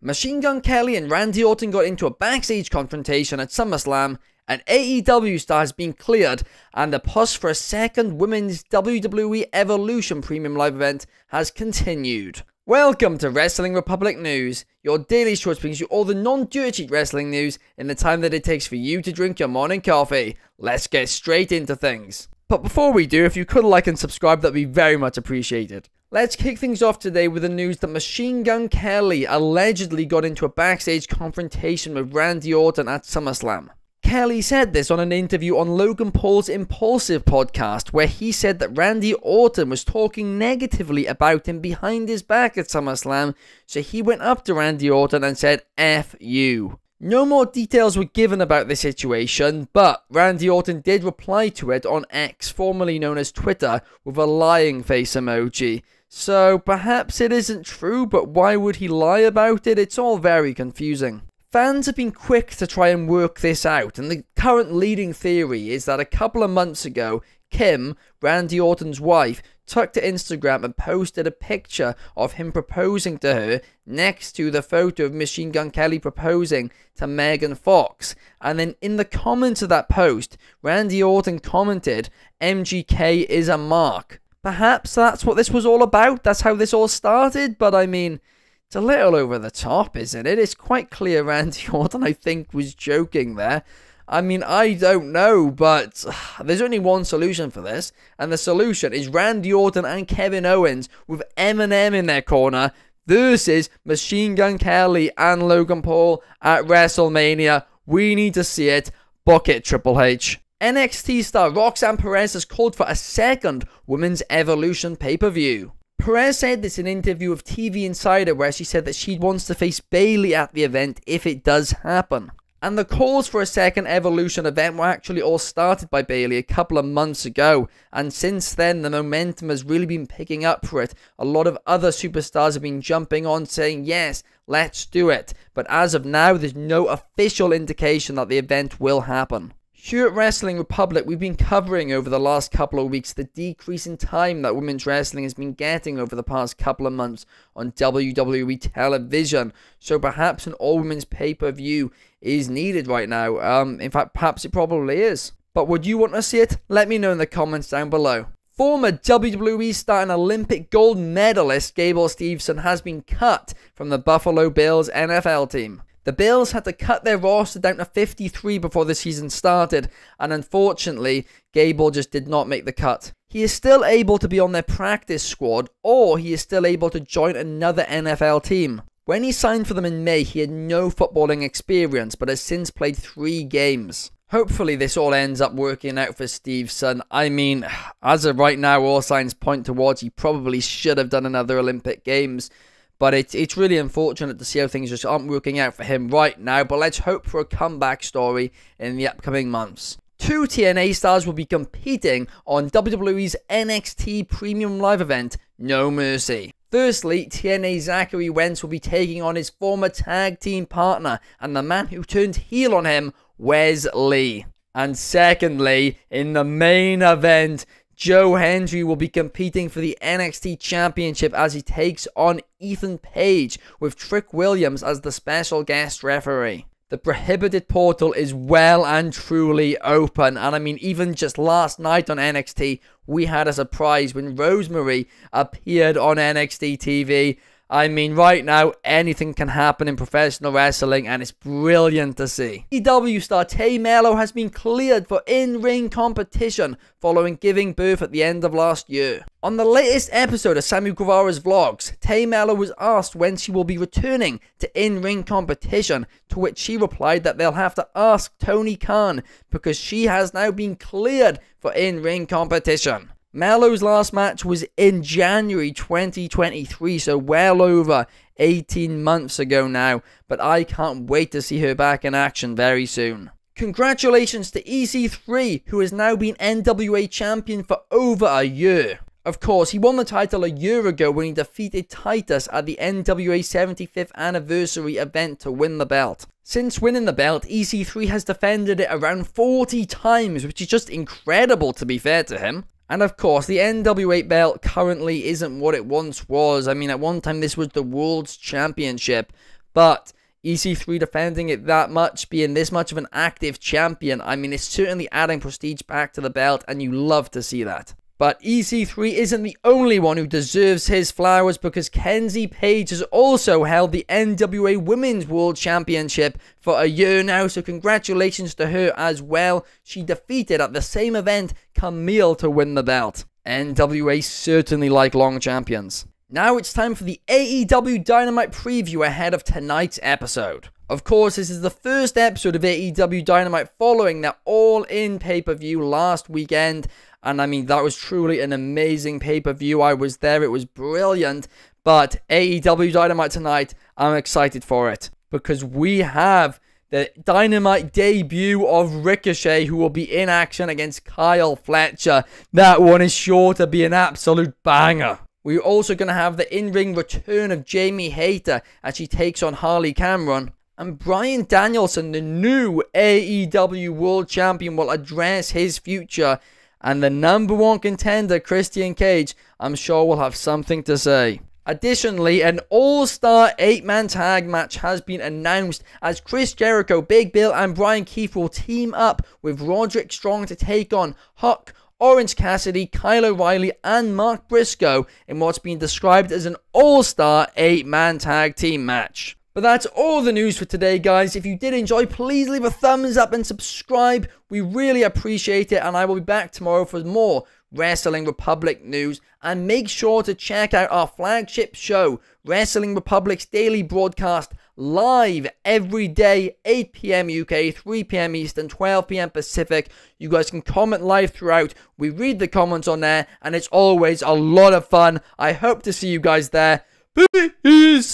Machine Gun Kelly and Randy Orton got into a backstage confrontation at SummerSlam, an AEW star has been cleared, and the push for a second women's WWE Evolution Premium Live event has continued. Welcome to Wrestling Republic News, your daily show which brings you all the non-dirt sheet wrestling news in the time that it takes for you to drink your morning coffee. Let's get straight into things. But before we do, if you could like and subscribe, that'd be very much appreciated. Let's kick things off today with the news that Machine Gun Kelly allegedly got into a backstage confrontation with Randy Orton at SummerSlam. Kelly said this on an interview on Logan Paul's Impulsive podcast, where he said that Randy Orton was talking negatively about him behind his back at SummerSlam, so he went up to Randy Orton and said, "F you." No more details were given about the situation, but Randy Orton did reply to it on X, formerly known as Twitter, with a lying face emoji. So perhaps it isn't true, but why would he lie about it? It's all very confusing. Fans have been quick to try and work this out, and the current leading theory is that a couple of months ago, Kim, Randy Orton's wife, took to Instagram and posted a picture of him proposing to her next to the photo of Machine Gun Kelly proposing to Megan Fox. And then in the comments of that post, Randy Orton commented, "MGK is a mark." Perhaps that's what this was all about, that's how this all started, but I mean, it's a little over the top, isn't it? It's quite clear Randy Orton, I think, was joking there. I mean, I don't know, but there's only one solution for this, and the solution is Randy Orton and Kevin Owens with Eminem in their corner versus Machine Gun Kelly and Logan Paul at WrestleMania. We need to see it. Book it, Triple H. NXT star Roxanne Perez has called for a second Women's Evolution pay-per-view. Perez said this in an interview with TV Insider where she said that she wants to face Bayley at the event if it does happen. And the calls for a second Evolution event were actually all started by Bayley a couple of months ago, and since then the momentum has really been picking up for it. A lot of other superstars have been jumping on saying yes, let's do it, but as of now there's no official indication that the event will happen. Here at Wrestling Republic, we've been covering over the last couple of weeks the decrease in time that women's wrestling has been getting over the past couple of months on WWE television. So perhaps an all-women's pay-per-view is needed right now. In fact, perhaps it probably is. But would you want to see it? Let me know in the comments down below. Former WWE star and Olympic gold medalist Gable Steveson has been cut from the Buffalo Bills NFL team. The Bills had to cut their roster down to 53 before the season started, and unfortunately, Gable just did not make the cut. He is still able to be on their practice squad, or he is still able to join another NFL team. When he signed for them in May, he had no footballing experience, but has since played 3 games. Hopefully this all ends up working out for Steveson. I mean, as of right now, all signs point towards he probably should have done another Olympic Games. But it's really unfortunate to see how things just aren't working out for him right now. But let's hope for a comeback story in the upcoming months. 2 TNA stars will be competing on WWE's NXT Premium Live event, No Mercy. Firstly, TNA Zachary Wentz will be taking on his former tag team partner and the man who turned heel on him, Wes Lee. And secondly, in the main event, Joe Hendry will be competing for the NXT Championship as he takes on Ethan Page with Trick Williams as the special guest referee. The prohibited portal is well and truly open, and I mean even just last night on NXT we had a surprise when Rosemary appeared on NXT TV. I mean, right now, anything can happen in professional wrestling, and it's brilliant to see. AEW star Tay Mello has been cleared for in-ring competition following giving birth at the end of last year. On the latest episode of Sammy Guevara's vlogs, Tay Mello was asked when she will be returning to in-ring competition, to which she replied that they'll have to ask Tony Khan because she has now been cleared for in-ring competition. Mello's last match was in January 2023, so well over 18 months ago now, but I can't wait to see her back in action very soon. Congratulations to EC3, who has now been NWA champion for over a year. Of course, he won the title a year ago when he defeated Titus at the NWA 75th anniversary event to win the belt. Since winning the belt, EC3 has defended it around 40 times, which is just incredible to be fair to him. And of course, the NWA belt currently isn't what it once was. I mean, at one time this was the World's Championship, But EC3 defending it that much, being this much of an active champion, I mean, it's certainly adding prestige back to the belt, and you love to see that. But EC3 isn't the only one who deserves his flowers, because Kenzie Page has also held the NWA Women's World Championship for a year now, so congratulations to her as well. She defeated at the same event Camille to win the belt. NWA certainly like long champions. Now it's time for the AEW Dynamite preview ahead of tonight's episode. Of course, this is the first episode of AEW Dynamite following their All-In pay-per-view last weekend. And I mean, that was truly an amazing pay-per-view. I was there, it was brilliant. But AEW Dynamite tonight, I'm excited for it, because we have the Dynamite debut of Ricochet, who will be in action against Kyle Fletcher. That one is sure to be an absolute banger. We're also going to have the in-ring return of Jamie Hayter as she takes on Harley Cameron. And Bryan Danielson, the new AEW World Champion, will address his future. And the #1 contender, Christian Cage, I'm sure will have something to say. Additionally, an all-star 8-man tag match has been announced as Chris Jericho, Big Bill, and Brian Keith will team up with Roderick Strong to take on Huck, Orange Cassidy, Kyle O'Reilly, and Mark Briscoe in what's been described as an all-star 8-man tag team match. But that's all the news for today, guys. If you did enjoy, please leave a thumbs up and subscribe. We really appreciate it, and I will be back tomorrow for more Wrestling Republic news. And make sure to check out our flagship show, Wrestling Republic's daily broadcast, live every day, 8 PM UK, 3 PM Eastern, 12 PM Pacific. You guys can comment live throughout. We read the comments on there, and it's always a lot of fun. I hope to see you guys there. Peace!